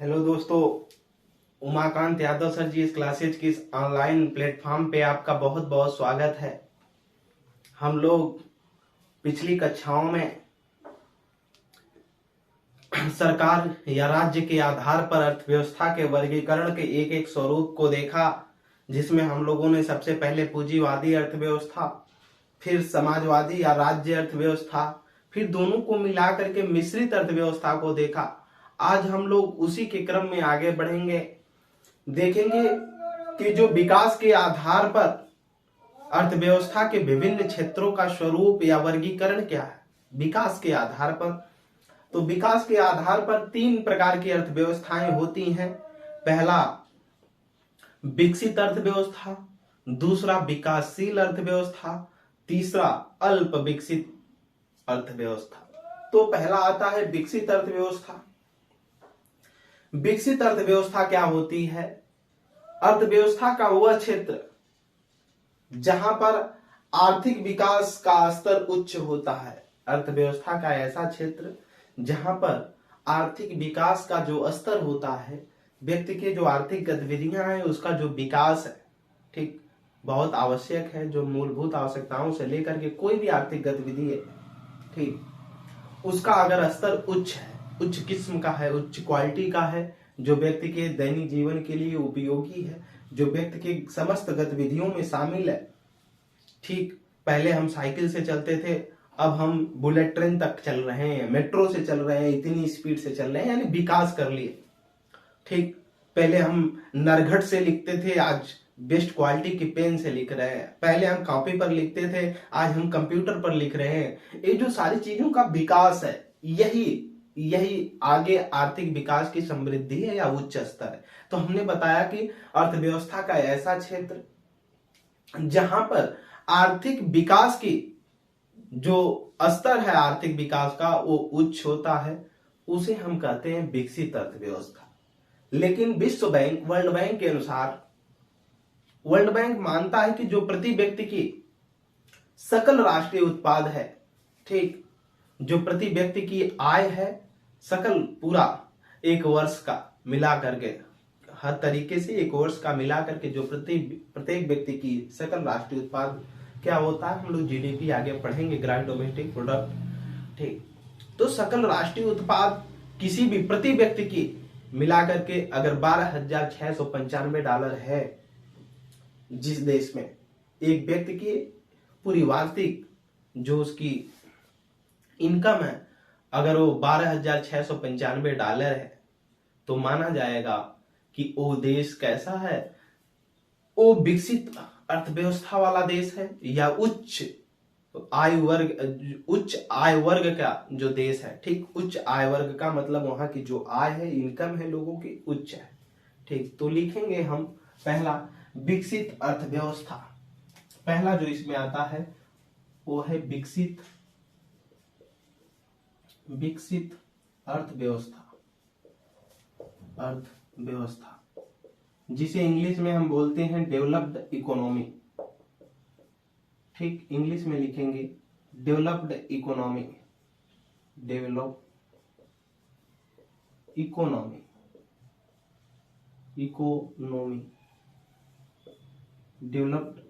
Hello दोस्तों, Umakant Yadav sir जी इस classes की इस ऑनलाइन प्लेटफॉर्म पे आपका बहुत बहुत स्वागत है। हम लोग पिछली कक्षाओं में सरकार या राज्य के आधार पर अर्थव्यवस्था के वर्गीकरण के एक एक स्वरूप को देखा, जिसमें हम लोगों ने सबसे पहले पूंजीवादी अर्थव्यवस्था, फिर समाजवादी या राज्य अर्थव्यवस्था, फिर दोनों को मिला करके मिश्रित अर्थव्यवस्था को देखा। आज हम लोग उसी के क्रम में आगे बढ़ेंगे, देखेंगे कि जो विकास के आधार पर अर्थव्यवस्था के विभिन्न क्षेत्रों का स्वरूप या वर्गीकरण क्या है। विकास के आधार पर, तो विकास के आधार पर तीन प्रकार की अर्थव्यवस्थाएं होती हैं। पहला विकसित अर्थव्यवस्था, दूसरा विकासशील अर्थव्यवस्था, तीसरा अल्प विकसित अर्थव्यवस्था। तो पहला आता है विकसित अर्थव्यवस्था। विकसित अर्थव्यवस्था क्या होती है? अर्थव्यवस्था का वह क्षेत्र जहां पर आर्थिक विकास का स्तर उच्च होता है। अर्थव्यवस्था का ऐसा क्षेत्र जहां पर आर्थिक विकास का जो स्तर होता है, व्यक्ति के जो आर्थिक गतिविधियां हैं उसका जो विकास है, ठीक, बहुत आवश्यक है। जो मूलभूत आवश्यकताओं से लेकर के कोई भी आर्थिक गतिविधि है, ठीक, उसका अगर स्तर उच्च है, उच्च किस्म का है, उच्च क्वालिटी का है, जो व्यक्ति के दैनिक जीवन के लिए उपयोगी है, जो व्यक्ति के समस्त गतिविधियों में शामिल है। ठीक, पहले हम साइकिल से चलते थे, अब हम बुलेट ट्रेन तक चल रहे हैं, मेट्रो से चल रहे हैं, इतनी स्पीड से चल रहे हैं, यानी विकास कर लिए। ठीक, पहले हम नरघट से लिखते थे, आज बेस्ट क्वालिटी की पेन से लिख रहे हैं। पहले हम कॉपी पर लिखते थे, आज हम कंप्यूटर पर लिख रहे हैं। ये जो सारी चीजों का विकास है, यही आगे आर्थिक विकास की समृद्धि है या उच्च स्तर है। तो हमने बताया कि अर्थव्यवस्था का ऐसा क्षेत्र जहां पर आर्थिक विकास की जो स्तर है, आर्थिक विकास का वो उच्च होता है, उसे हम कहते हैं विकसित अर्थव्यवस्था। लेकिन विश्व बैंक, वर्ल्ड बैंक के अनुसार, वर्ल्ड बैंक मानता है कि जो प्रति व्यक्ति की सकल राष्ट्रीय उत्पाद है, ठीक, जो प्रति व्यक्ति की आय है, सकल पूरा एक वर्ष का मिला करके, हर तरीके से एक वर्ष का मिला करके जो प्रत्येक व्यक्ति की सकल राष्ट्रीय उत्पाद क्या होता है, हम लोग जीडीपी आगे पढ़ेंगे, ग्रॉस डोमेस्टिक प्रोडक्ट। ठीक, तो सकल राष्ट्रीय उत्पाद किसी भी प्रति व्यक्ति की मिला करके अगर $12,695 है, जिस देश में एक व्यक्ति की पूरी वार्षिक जो उसकी इनकम है, अगर वो $12,695 है, तो माना जाएगा कि वो देश कैसा है, वो विकसित अर्थव्यवस्था वाला देश है या उच्च आय वर्ग का जो देश है। ठीक, उच्च आय वर्ग का मतलब वहां की जो आय है, इनकम है लोगों की, उच्च है। ठीक, तो लिखेंगे हम पहला विकसित अर्थव्यवस्था। पहला जो इसमें आता है वो है विकसित अर्थव्यवस्था, जिसे इंग्लिश में हम बोलते हैं डेवलप्ड इकोनॉमी। ठीक, इंग्लिश में लिखेंगे डेवलप्ड इकोनॉमी, डेवलप्ड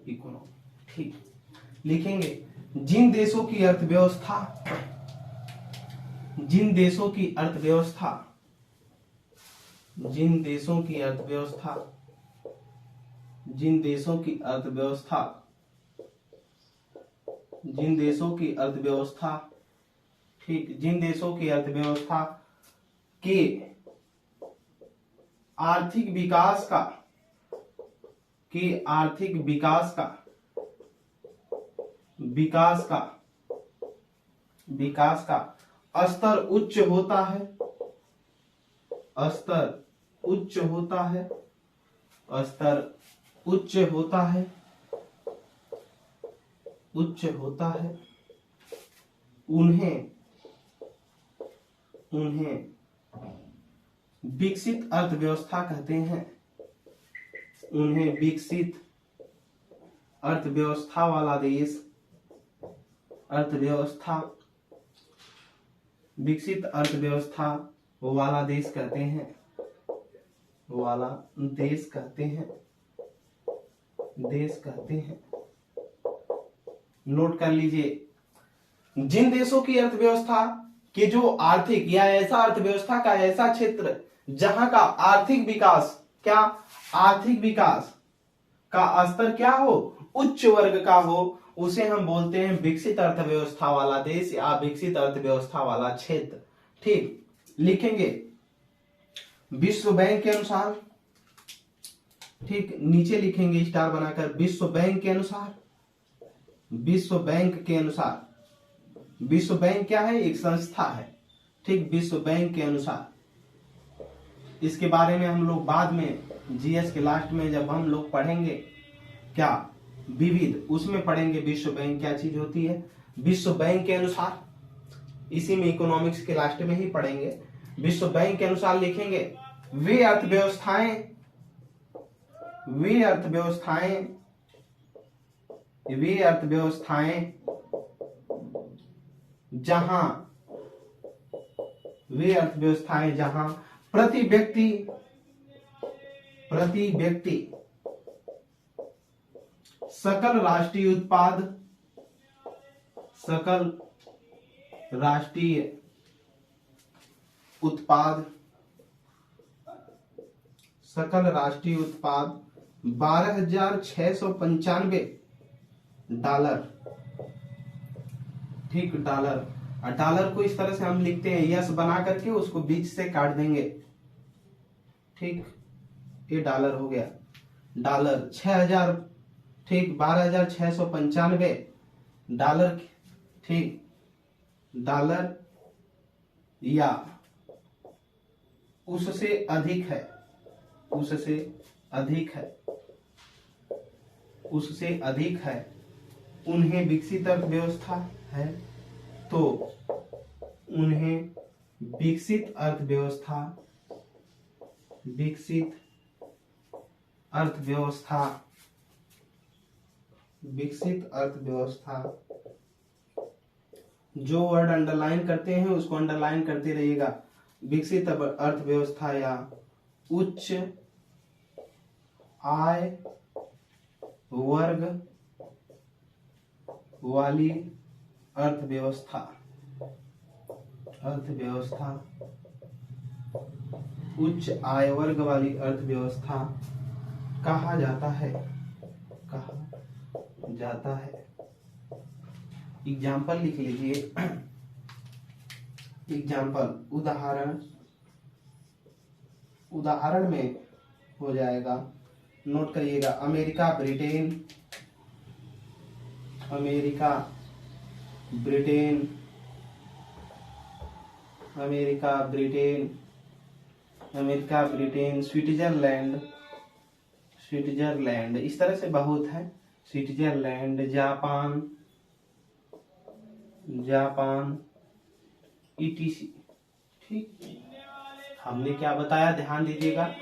इकोनॉमी। ठीक, लिखेंगे जिन देशों की अर्थव्यवस्था ठीक, जिन देशों की अर्थव्यवस्था के आर्थिक विकास का स्तर उच्च होता है, उन्हें विकसित अर्थव्यवस्था कहते हैं। उन्हें विकसित अर्थव्यवस्था वाला देश, विकसित अर्थव्यवस्था वाला देश कहते हैं। वाला देश कहते हैं, नोट कर लीजिए। जिन देशों की अर्थव्यवस्था के जो आर्थिक या ऐसा अर्थव्यवस्था का ऐसा क्षेत्र जहां का आर्थिक विकास का स्तर क्या हो, उच्च वर्ग का हो, उसे हम बोलते हैं विकसित अर्थव्यवस्था वाला देश या विकसित अर्थव्यवस्था वाला क्षेत्र। ठीक, लिखेंगे विश्व बैंक के अनुसार, ठीक नीचे लिखेंगे स्टार बनाकर, विश्व बैंक के अनुसार, विश्व बैंक क्या है, एक संस्था है। ठीक, विश्व बैंक के अनुसार, इसके बारे में हम लोग बाद में जीएस के लास्ट में जब हम लोग पढ़ेंगे क्या विविध, उसमें पढ़ेंगे विश्व बैंक क्या चीज होती है। विश्व बैंक के अनुसार, इसी में इकोनॉमिक्स के लास्ट में ही पढ़ेंगे। विश्व बैंक के अनुसार लिखेंगे वे अर्थव्यवस्थाएं जहां प्रति व्यक्ति सकल राष्ट्रीय उत्पाद 12,695 डॉलर। ठीक, डॉलर, और डॉलर को इस तरह से हम लिखते हैं यस बना करके, उसको बीच से काट देंगे। ठीक, ये डॉलर हो गया, डॉलर 6,000, ठीक 12,695 डॉलर। ठीक, डॉलर या उससे अधिक है, उन्हें विकसित अर्थव्यवस्था है, तो उन्हें विकसित अर्थव्यवस्था, जो वर्ड अंडरलाइन करते हैं उसको अंडरलाइन करते रहिएगा। विकसित अर्थव्यवस्था या उच्च आय वर्ग वाली अर्थव्यवस्था उच्च आय वर्ग वाली अर्थव्यवस्था कहा जाता है। एग्जाम्पल लिख लीजिए, एग्जाम्पल उदाहरण में हो जाएगा, नोट करिएगा। अमेरिका, ब्रिटेन, स्विट्जरलैंड, इस तरह से बहुत है। Switzerland, Japan ETC। ठीक, हमने क्या बताया, ध्यान दीजिएगा।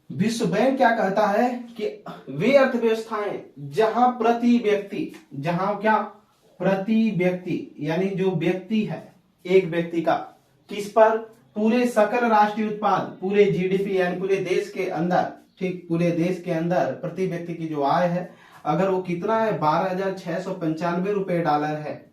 विश्व बैंक क्या कहता है कि वे अर्थव्यवस्थाएं जहां प्रति व्यक्ति यानी जो व्यक्ति है, एक व्यक्ति का किस पर, पूरे सकल राष्ट्रीय उत्पाद, पूरे GDP यानी पूरे देश के अंदर, ठीक पूरे देश के अंदर प्रति व्यक्ति की जो आय है, अगर वो कितना है, 12,695 रुपए डॉलर है।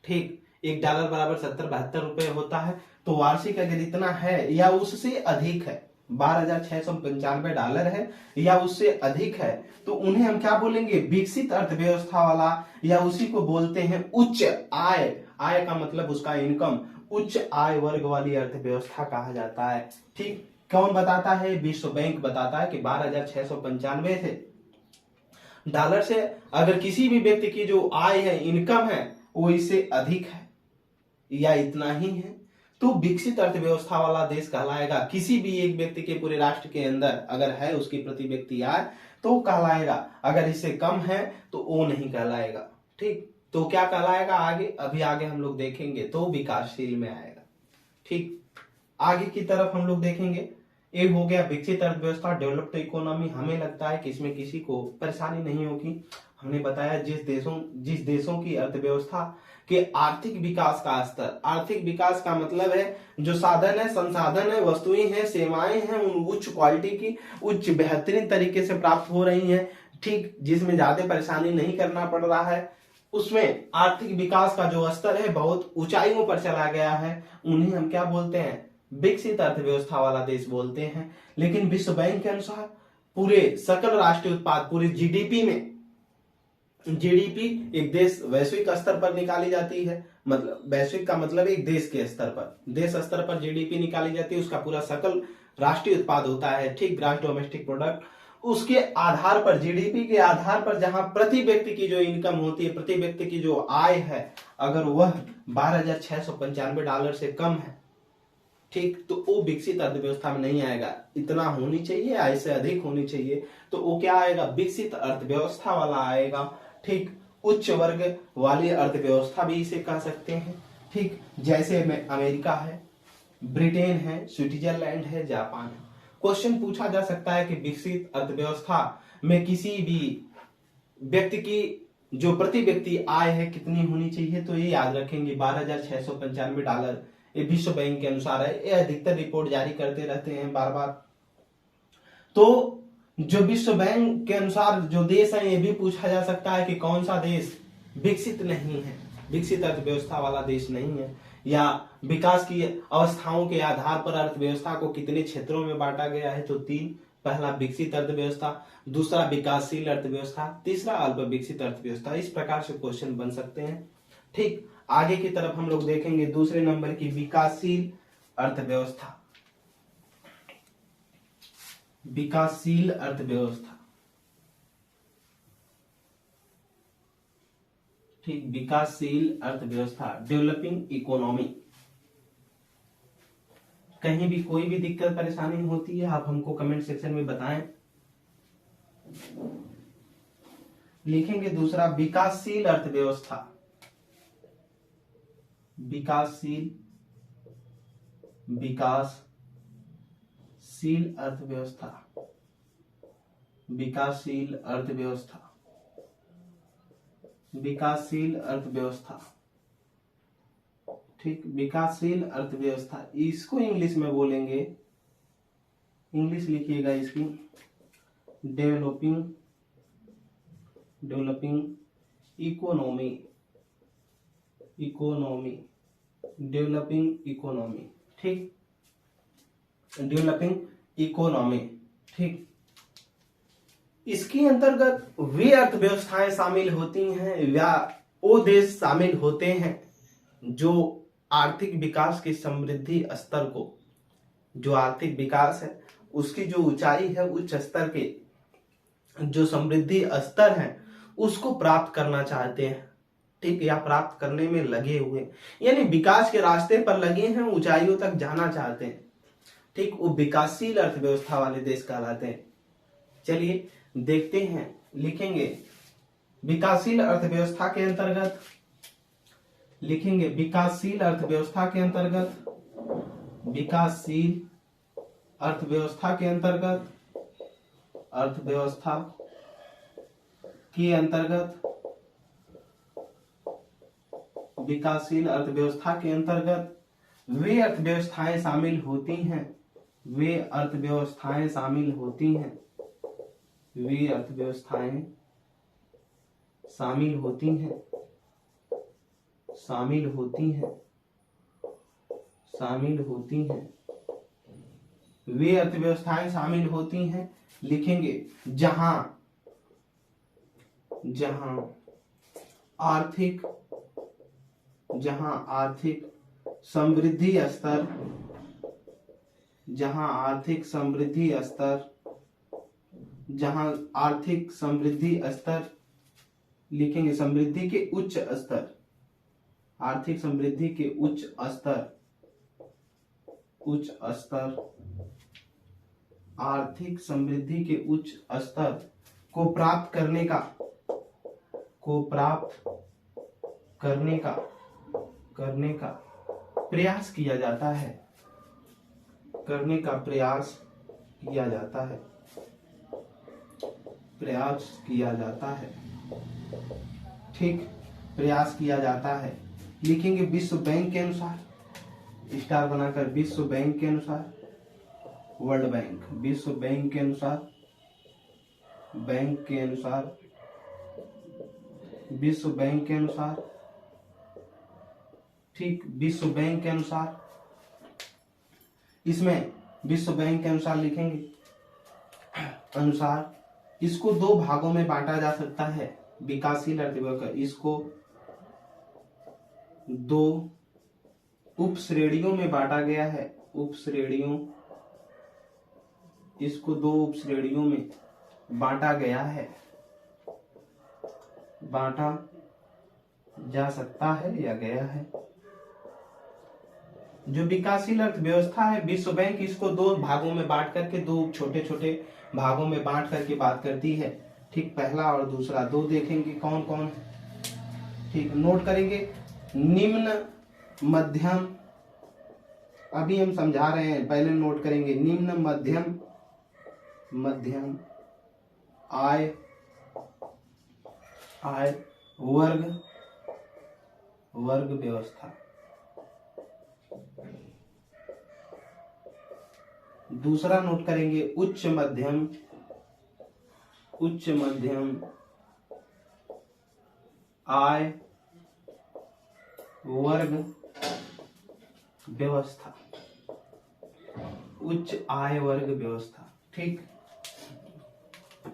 ठीक, एक डॉलर बराबर 70-72 रुपए होता है, तो वार्षिक अगर इतना है या उससे अधिक है, 12,695 डॉलर है या उससे अधिक है, तो उन्हें हम क्या बोलेंगे, विकसित अर्थव्यवस्था वाला, या उसी को बोलते हैं उच्च आय का मतलब उसका इनकम, उच्च आय वर्ग वाली अर्थव्यवस्था कहा जाता है। ठीक, कौन बताता है, विश्व बैंक बताता है कि 12,695 थे डॉलर से अगर किसी भी व्यक्ति की जो आय है, इनकम है, वो इससे अधिक है या इतना ही है, तो विकसित अर्थव्यवस्था वाला देश कहलाएगा। किसी भी एक व्यक्ति के पूरे राष्ट्र के अंदर अगर है उसकी प्रति व्यक्ति आय तो कहलाएगा, अगर इससे कम है तो वो नहीं कहलाएगा। ठीक, तो क्या कहलाएगा अभी आगे हम लोग देखेंगे, तो विकासशील में आएगा। ठीक, आगे की तरफ हम लोग देखेंगे। ये हो गया विकसित अर्थव्यवस्था, डेवलप्ड इकोनॉमी। हमें लगता है कि इसमें किसी को परेशानी नहीं होगी। हमने बताया जिस देशों की अर्थव्यवस्था कि आर्थिक विकास का स्तर, आर्थिक विकास का मतलब है जो साधन है, संसाधन है, वस्तुएं हैं, सेवाएं हैं, उन उच्च क्वालिटी की, उच्च बेहतरीन तरीके से प्राप्त हो रही हैं, ठीक, जिसमें ज्यादा परेशानी नहीं करना पड़ रहा है, उसमें आर्थिक विकास का जो स्तर है बहुत ऊंचाइयों पर चला गया है, उन्हें हम क्या बोलते हैं? विकसित अर्थव्यवस्था वाला देश बोलते हैं। लेकिन विश्व बैंक के अनुसार पूरे सकल राष्ट्रीय उत्पाद, पूरे जीडीपी में, जीडीपी एक देश वैश्विक स्तर पर निकाली जाती है, मतलब वैश्विक का मतलब एक देश के स्तर पर, देश स्तर पर जीडीपी निकाली जाती है, उसका पूरा सकल राष्ट्रीय उत्पाद होता है, ठीक, ग्रॉस डोमेस्टिक प्रोडक्ट। उसके आधार पर, जीडीपी के आधार पर जहां प्रति व्यक्ति की जो इनकम होती है, प्रति व्यक्ति की जो आय है, अगर वह $12,695 से कम है, ठीक, तो वो विकसित अर्थव्यवस्था में नहीं आएगा। इतना होनी चाहिए, आय से अधिक होनी चाहिए, तो वो क्या आएगा? विकसित अर्थव्यवस्था वाला आएगा, ठीक। उच्च वर्ग वाली अर्थव्यवस्था भी इसे कह सकते हैं, ठीक, जैसे में अमेरिका है, ब्रिटेन है, स्विट्जरलैंड है, जापान है। क्वेश्चन पूछा जा सकता है कि विकसित अर्थव्यवस्था में किसी भी व्यक्ति की जो प्रति व्यक्ति आय है कितनी होनी चाहिए, तो ये याद रखेंगे $12,695, ये विश्व बैंक के अनुसार है, ये अधिकतर रिपोर्ट जारी करते रहते हैं बार बार। तो जो विश्व बैंक के अनुसार जो देश है, ये भी पूछा जा सकता है कि कौन सा देश विकसित नहीं है, विकसित अर्थव्यवस्था वाला देश नहीं है, या विकास की अवस्थाओं के आधार पर अर्थव्यवस्था को कितने क्षेत्रों में बांटा गया है, तो 3, पहला विकसित अर्थव्यवस्था, दूसरा विकासशील अर्थव्यवस्था, तीसरा अल्प विकसित अर्थव्यवस्था। इस प्रकार से क्वेश्चन बन सकते हैं, ठीक। आगे की तरफ हम लोग देखेंगे दूसरे नंबर की विकासशील अर्थव्यवस्था, विकासशील अर्थव्यवस्था, ठीक, विकासशील अर्थव्यवस्था, डेवलपिंग इकोनॉमी। कहीं भी कोई भी दिक्कत परेशानी होती है, आप हमको कमेंट सेक्शन में बताएं। लिखेंगे दूसरा विकासशील अर्थव्यवस्था, विकासशील, विकासशील अर्थव्यवस्था, विकासशील अर्थव्यवस्था, विकासशील अर्थव्यवस्था, ठीक, विकासशील अर्थव्यवस्था। इसको इंग्लिश में बोलेंगे, इंग्लिश लिखिएगा इसकी, developing economy, economy, developing economy, ठीक, डेवलपिंग इकोनॉमी, ठीक। इसके अंतर्गत वे अर्थव्यवस्थाएं शामिल होती हैं या वो देश शामिल होते हैं जो आर्थिक विकास की समृद्धि स्तर को, जो आर्थिक विकास है उसकी जो ऊंचाई है, उच्च स्तर के जो समृद्धि स्तर है उसको प्राप्त करना चाहते हैं, ठीक, या प्राप्त करने में लगे हुए, यानी विकास के रास्ते पर लगे हैं, ऊंचाइयों तक जाना चाहते हैं, ठीक, वो विकासशील अर्थव्यवस्था वाले देश कहलाते हैं। चलिए देखते हैं, लिखेंगे विकासशील अर्थव्यवस्था के अंतर्गत, लिखेंगे विकासशील अर्थव्यवस्था के अंतर्गत, विकासशील अर्थव्यवस्था के अंतर्गत, अर्थव्यवस्था के अंतर्गत, विकासशील अर्थव्यवस्था के अंतर्गत वे अर्थव्यवस्थाएं शामिल होती हैं, वे अर्थव्यवस्थाएं शामिल होती हैं, वे अर्थव्यवस्थाएं शामिल होती हैं, शामिल होती हैं, शामिल होती हैं, वे अर्थव्यवस्थाएं शामिल होती हैं। लिखेंगे जहां, जहां आर्थिक, जहां आर्थिक समृद्धि स्तर, जहां आर्थिक समृद्धि स्तर, जहां आर्थिक समृद्धि स्तर, लिखेंगे समृद्धि के उच्च स्तर, आर्थिक समृद्धि के उच्च स्तर, उच्च स्तर, आर्थिक समृद्धि के उच्च स्तर को प्राप्त करने का, को प्राप्त करने का, करने का प्रयास किया जाता है, करने का प्रयास किया जाता है, प्रयास किया जाता है, ठीक, प्रयास किया जाता है। लिखेंगे विश्व बैंक के अनुसार, स्टार बनाकर विश्व बैंक के अनुसार, वर्ल्ड बैंक, विश्व बैंक के अनुसार, बैंक के अनुसार, विश्व बैंक के अनुसार, ठीक, विश्व बैंक के अनुसार, इसमें विश्व बैंक के अनुसार लिखेंगे अनुसार। इसको दो भागों में बांटा जा सकता है विकासशील अर्थव्यवस्था, इसको दो उप श्रेणियों में बांटा गया है, उप श्रेणियों, इसको दो उप श्रेणियों में बांटा गया है, बांटा जा सकता है या गया है। जो विकासशील अर्थव्यवस्था है, विश्व बैंक इसको दो भागों में बांट करके, दो छोटे छोटे भागों में बांट करके बात करती है, ठीक, पहला और दूसरा। दो देखेंगे कौन कौन, ठीक, नोट करेंगे। निम्न मध्यम, अभी हम समझा रहे हैं, पहले नोट करेंगे। निम्न मध्यम, मध्यम आय, आय वर्ग, वर्ग व्यवस्था। दूसरा नोट करेंगे उच्च मध्यम, उच्च मध्यम आय वर्ग व्यवस्था, उच्च आय वर्ग व्यवस्था, ठीक।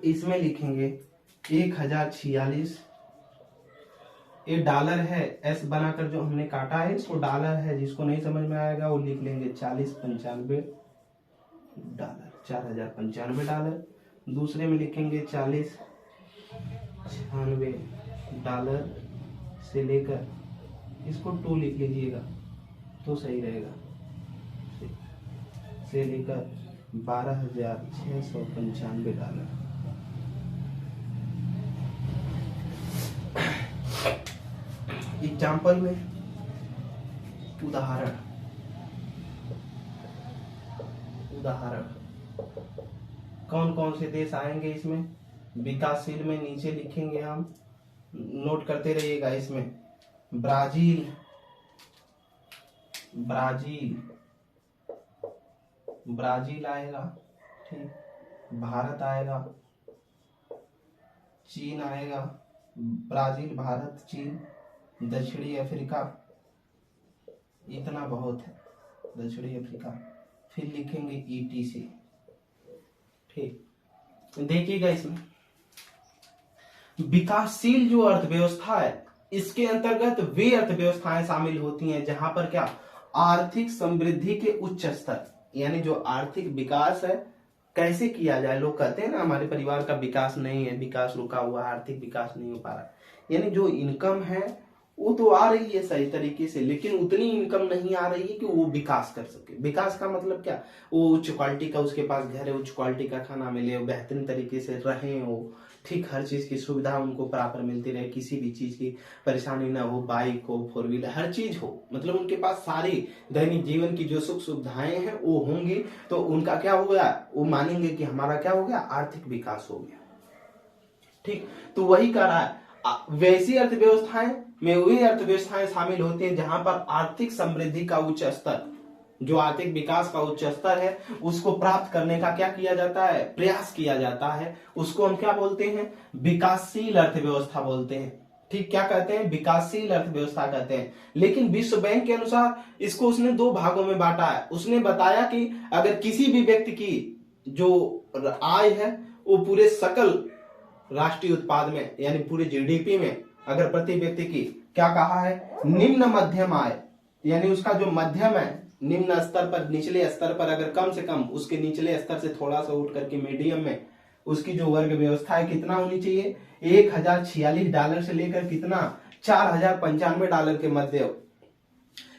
इसमें लिखेंगे 1046, ये डॉलर है, एस बनाकर जो हमने काटा है इसको डॉलर है, जिसको नहीं समझ में आएगा वो लिख लेंगे 4095 डॉलर, 4095 डॉलर। दूसरे में लिखेंगे 4096 डॉलर से लेकर, इसको 2 लिख लीजिएगा तो सही रहेगा, से लेकर 12,695 डॉलर। एग्जाम्पल में उदाहरण, उदाहरण कौन कौन से देश आएंगे इसमें, विकासशील में नीचे लिखेंगे हम, नोट करते रहिएगा। इसमें ब्राजील, ब्राजील, ब्राजील आएगा, ठीक, भारत आएगा, चीन आएगा, ब्राजील, भारत, चीन, दक्षिणी अफ्रीका, इतना बहुत है, दक्षिणी अफ्रीका। फिर लिखेंगे ETC, ठीक। देखिएगा इसमें विकासशील जो अर्थव्यवस्था है, इसके अंतर्गत वे अर्थव्यवस्थाएं शामिल होती हैं जहां पर क्या, आर्थिक समृद्धि के उच्च स्तर, यानी जो आर्थिक विकास है कैसे किया जाए। लोग कहते हैं ना हमारे परिवार का विकास नहीं है, विकास रुका हुआ, आर्थिक विकास नहीं हो पा रहा है, यानी जो इनकम है वो तो आ रही है सही तरीके से, लेकिन उतनी इनकम नहीं आ रही है कि वो विकास कर सके। विकास का मतलब क्या, वो उच्च क्वालिटी का उसके पास घर है, उच्च क्वालिटी का खाना मिले, वो बेहतरीन तरीके से रहें, वो ठीक, हर चीज की सुविधा उनको प्रॉपर मिलती रहे, किसी भी चीज की परेशानी ना हो, बाइक हो, 4 व्हीलर, हर चीज हो, मतलब उनके पास सारी दैनिक जीवन की जो सुख सुविधाएं हैं वो होंगी, तो उनका क्या हो गया, वो मानेंगे कि हमारा क्या हो गया, आर्थिक विकास हो गया, ठीक। तो वही कह रहा है, वैसी अर्थव्यवस्थाएं में वही अर्थव्यवस्थाएं शामिल होती हैं जहां पर आर्थिक समृद्धि का उच्च स्तर, जो आर्थिक विकास का उच्च स्तर है, उसको प्राप्त करने का क्या किया जाता है, प्रयास किया जाता है। उसको हम क्या बोलते हैं, विकासशील अर्थव्यवस्था बोलते हैं, ठीक। क्या कहते हैं, विकासशील अर्थव्यवस्था कहते हैं। लेकिन विश्व बैंक के अनुसार इसको उसने 2 भागों में बांटा है। उसने बताया कि अगर किसी भी व्यक्ति की जो आय है वो पूरे सकल राष्ट्रीय उत्पाद में, यानी पूरे GDP में, अगर प्रति व्यक्ति की, क्या कहा है, निम्न मध्यम आय, यानी उसका जो मध्यम है, निम्न स्तर पर, निचले स्तर पर अगर कम से कम, उसके निचले स्तर से थोड़ा सा उठ करके मीडियम में उसकी जो वर्ग व्यवस्था है कितना होनी चाहिए, 1046 डॉलर से लेकर कितना, 4095 डॉलर के मध्य,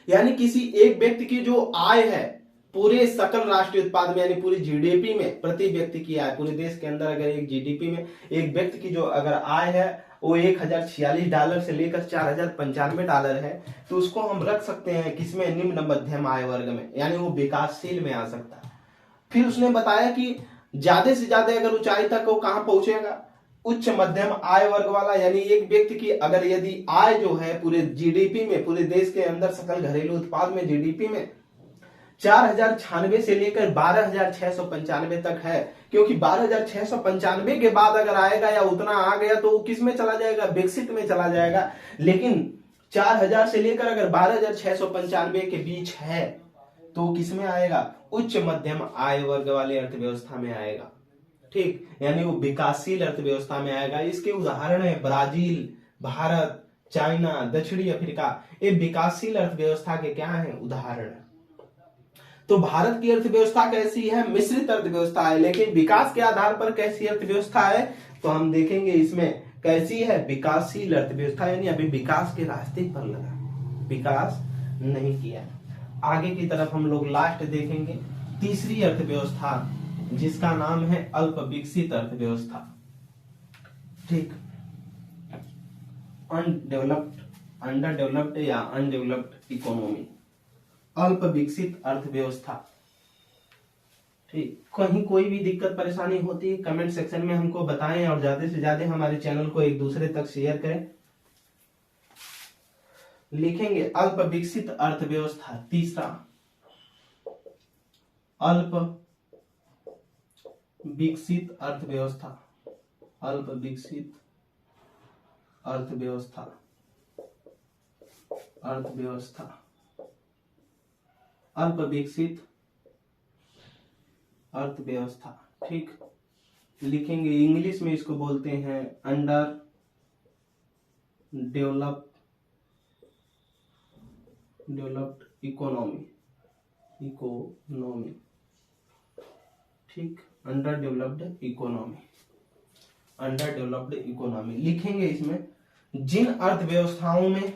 यानी किसी एक व्यक्ति की जो आय है पूरे सकल राष्ट्रीय उत्पाद में, यानी पूरी GDP में प्रति व्यक्ति की आय, पूरे देश के अंदर अगर एक GDP में एक व्यक्ति की जो अगर आय है वो 1046 डॉलर से लेकर 4095 डॉलर है, तो उसको हम रख सकते हैं किसमें, निम्न मध्यम आय वर्ग में, यानी वो विकासशील में आ सकता है। फिर उसने बताया कि ज्यादा से ज्यादा अगर ऊंचाई तक वो कहां पहुंचेगा, उच्च मध्यम आय वर्ग वाला, यानी एक व्यक्ति की अगर यदि आय जो है पूरे जीडीपी में, पूरे देश के अंदर सकल घरेलू उत्पाद में, जीडीपी में 4096 से लेकर 12,695 तक है, क्योंकि 12,695 के बाद अगर आएगा या उतना आ गया तो किस में चला जाएगा, विकसित में चला जाएगा। लेकिन 4,000 से लेकर अगर 12,695 के बीच है तो किस में आएगा, उच्च मध्यम आय वर्ग वाली अर्थव्यवस्था में आएगा। ठीक, यानी वो विकासशील अर्थव्यवस्था में आएगा। इसके उदाहरण है ब्राजील, भारत, चाइना, दक्षिणी अफ्रीका। ये विकासशील अर्थव्यवस्था के क्या है, उदाहरण है। तो भारत की अर्थव्यवस्था कैसी है, मिश्रित अर्थव्यवस्था है, लेकिन विकास के आधार पर कैसी अर्थव्यवस्था है तो हम देखेंगे इसमें कैसी है, विकासशील अर्थव्यवस्था, यानी अभी विकास के रास्ते पर लगा, विकास नहीं किया। आगे की तरफ हम लोग लास्ट देखेंगे तीसरी अर्थव्यवस्था, जिसका नाम है अल्प विकसित अर्थव्यवस्था। ठीक, अनडेवलप्ड, अंडर डेवलप्ड या अनडेवलप्ड इकोनॉमी, अल्प विकसित अर्थव्यवस्था। ठीक, कहीं कोई भी दिक्कत परेशानी होती है कमेंट सेक्शन में हमको बताएं और ज्यादा से ज्यादा हमारे चैनल को एक दूसरे तक शेयर करें। लिखेंगे अल्प विकसित अर्थव्यवस्था, तीसरा अल्प विकसित अर्थव्यवस्था, अल्प विकसित अर्थव्यवस्था, अर्थव्यवस्था, अल्प विकसित अर्थव्यवस्था। ठीक, लिखेंगे इंग्लिश में इसको बोलते हैं अंडर डेवलप्ड इकोनॉमी, इकोनॉमी। ठीक, under developed economy, under developed economy. लिखेंगे इसमें जिन अर्थव्यवस्थाओं में,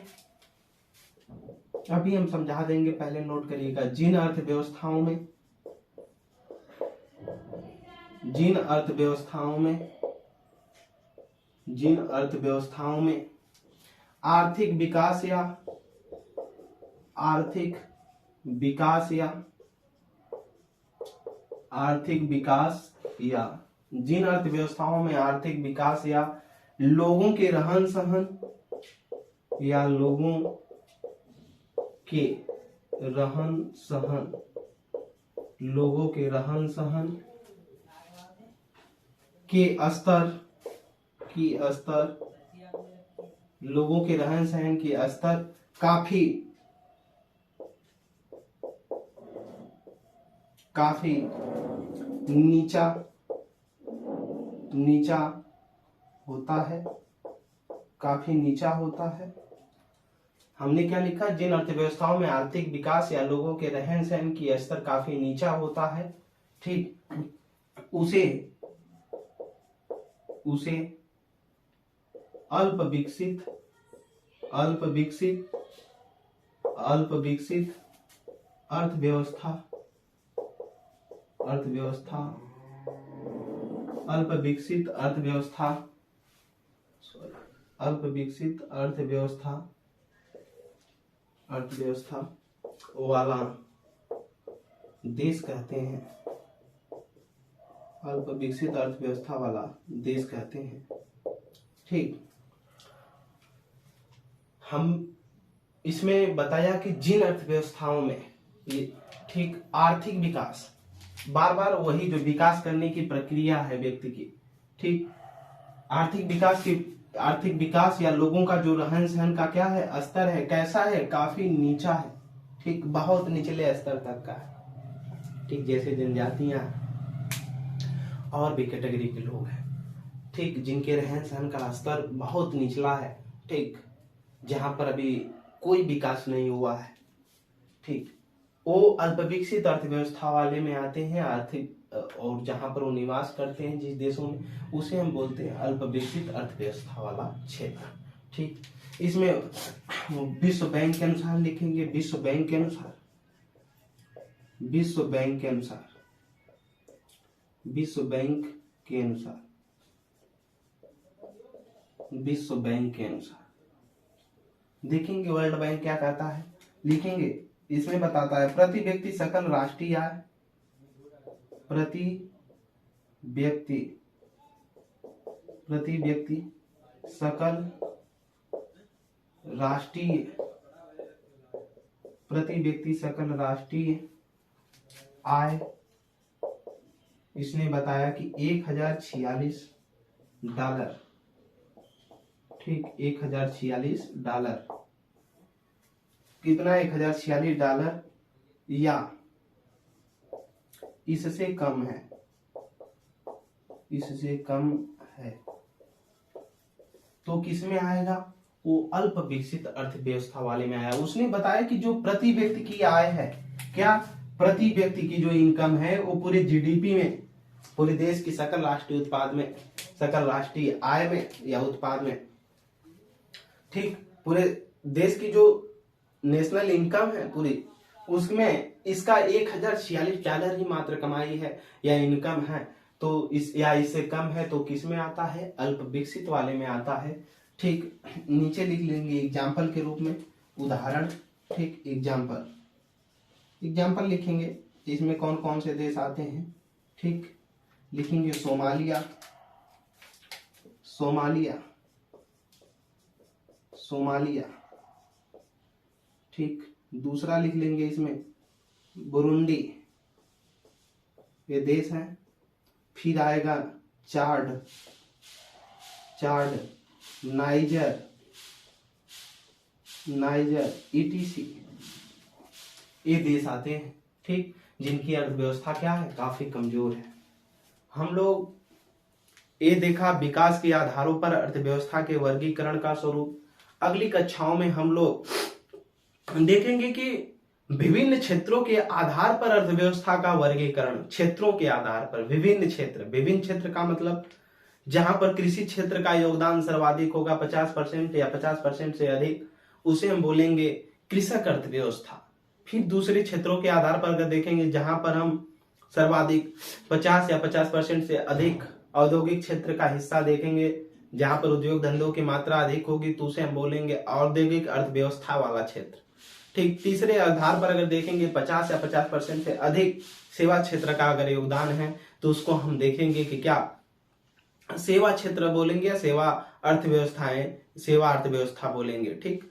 अभी हम समझा देंगे, पहले नोट करिएगा, जिन अर्थव्यवस्थाओं में, जिन अर्थव्यवस्थाओं में, जिन अर्थव्यवस्थाओं में आर्थिक विकास या, आर्थिक विकास या, आर्थिक विकास या, जिन अर्थव्यवस्थाओं में आर्थिक विकास या लोगों के रहन सहन, या लोगों के रहन सहन, लोगों के रहन सहन के स्तर, की स्तर, लोगों के रहन सहन की स्तर काफी नीचा होता है, काफी नीचा होता है। हमने क्या लिखा, जिन अर्थव्यवस्थाओं में आर्थिक विकास या लोगों के रहन सहन की स्तर काफी नीचा होता है, ठीक, उसे अल्प विकसित अर्थव्यवस्था, अल्प विकसित अर्थव्यवस्था वाला देश कहते हैं, अल्प विकसित अर्थव्यवस्था वाला देश कहते हैं। ठीक, हम इसमें बताया कि जिन अर्थव्यवस्थाओं में ये, ठीक, आर्थिक विकास, बार बार वही जो विकास करने की प्रक्रिया है व्यक्ति की, ठीक, आर्थिक विकास या लोगों का जो रहन सहन का क्या है, स्तर है, कैसा है, काफी नीचा है। ठीक, बहुत निचले स्तर तक का है। ठीक, जैसे जनजातियां और भी कैटेगरी के लोग हैं, ठीक, जिनके रहन सहन का स्तर बहुत निचला है, ठीक, जहां पर अभी कोई विकास नहीं हुआ है, ठीक, वो अल्प विकसित अर्थव्यवस्था वाले में आते हैं। आर्थिक और जहां पर वो निवास करते हैं जिस देशों में, उसे हम बोलते हैं अल्प विकसित अर्थव्यवस्था वाला क्षेत्र। ठीक, इसमें विश्व बैंक के अनुसार लिखेंगे, विश्व बैंक के अनुसार, विश्व बैंक के अनुसार, विश्व बैंक के अनुसार, विश्व बैंक के अनुसार देखेंगे वर्ल्ड बैंक क्या कहता है। लिखेंगे, इसमें बताता है प्रति व्यक्ति सकल राष्ट्रीय आय, प्रति व्यक्ति प्रति व्यक्ति सकल राष्ट्रीय आय, इसने बताया कि $1046। ठीक, $1046 कितना? $1046 या इससे कम है तो किस में आएगा? वो अल्प विकसित अर्थव्यवस्था वाले में आया। उसने बताया कि जो प्रति व्यक्ति की आय है, क्या प्रति व्यक्ति की जो इनकम है वो पूरे जीडीपी में, पूरे देश की सकल राष्ट्रीय उत्पाद में, सकल राष्ट्रीय आय में या उत्पाद में, ठीक, पूरे देश की जो नेशनल इनकम है पूरी, उसमें इसका $1046 ही मात्र कमाई है या इनकम है, तो इससे कम है तो किस में आता है? अल्प विकसित वाले में आता है। ठीक, नीचे लिख लेंगे एग्जाम्पल के रूप में, उदाहरण। ठीक, एग्जाम्पल लिखेंगे, इसमें कौन कौन से देश आते हैं। ठीक, लिखेंगे सोमालिया। ठीक, दूसरा लिख लेंगे इसमें बुरुंडी, ये देश है। फिर आएगा चाड, नाइजर, ETC, ये देश आते हैं। ठीक, जिनकी अर्थव्यवस्था क्या है? काफी कमजोर है। हम लोग ये देखा विकास के आधारों पर अर्थव्यवस्था के वर्गीकरण का स्वरूप। अगली कक्षाओं में हम लोग देखेंगे कि विभिन्न क्षेत्रों के आधार पर अर्थव्यवस्था का वर्गीकरण, क्षेत्रों के आधार पर विभिन्न क्षेत्र का मतलब जहां पर कृषि क्षेत्र का योगदान सर्वाधिक होगा 50% या 50% से अधिक, उसे हम बोलेंगे कृषक अर्थव्यवस्था। फिर दूसरे क्षेत्रों के आधार पर अगर देखेंगे जहां पर हम सर्वाधिक 50 या 50% से अधिक औद्योगिक क्षेत्र का हिस्सा देखेंगे, जहां पर उद्योग धंधों की मात्रा अधिक होगी, तो उसे हम बोलेंगे औद्योगिक अर्थव्यवस्था वाला क्षेत्र। ठीक, तीसरे आधार पर अगर देखेंगे 50 या 50% से अधिक सेवा क्षेत्र का अगर योगदान है तो उसको हम देखेंगे कि क्या सेवा क्षेत्र बोलेंगे या सेवा अर्थव्यवस्था बोलेंगे। ठीक,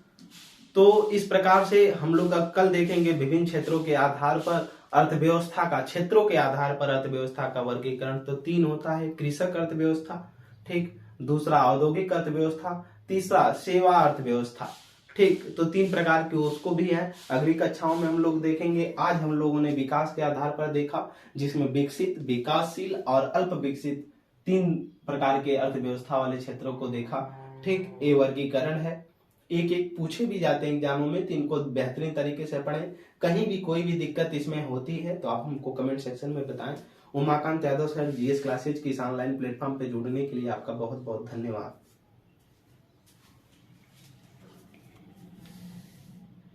तो इस प्रकार से हम लोग अब कल देखेंगे विभिन्न क्षेत्रों के आधार पर अर्थव्यवस्था का, क्षेत्रों के आधार पर अर्थव्यवस्था का वर्गीकरण। तो 3 होता है, कृषक अर्थव्यवस्था, ठीक, दूसरा औद्योगिक अर्थव्यवस्था, तीसरा सेवा अर्थव्यवस्था। ठीक, तो 3 प्रकार की उसको भी है। अगली कक्षाओं में हम लोग देखेंगे। आज हम लोगों ने विकास के आधार पर देखा, जिसमें विकसित, विकासशील और अल्प विकसित 3 प्रकार के अर्थव्यवस्था वाले क्षेत्रों को देखा। ठीक, ये वर्गीकरण है, एक पूछे भी जाते हैं एग्जामों में, तो इनको बेहतरीन तरीके से पढ़ें। कहीं भी कोई भी दिक्कत इसमें होती है तो आप हमको कमेंट सेक्शन में बताएं। Umakant Yadav sir, GS classes की इस ऑनलाइन प्लेटफॉर्म पे जुड़ने के लिए आपका बहुत बहुत धन्यवाद।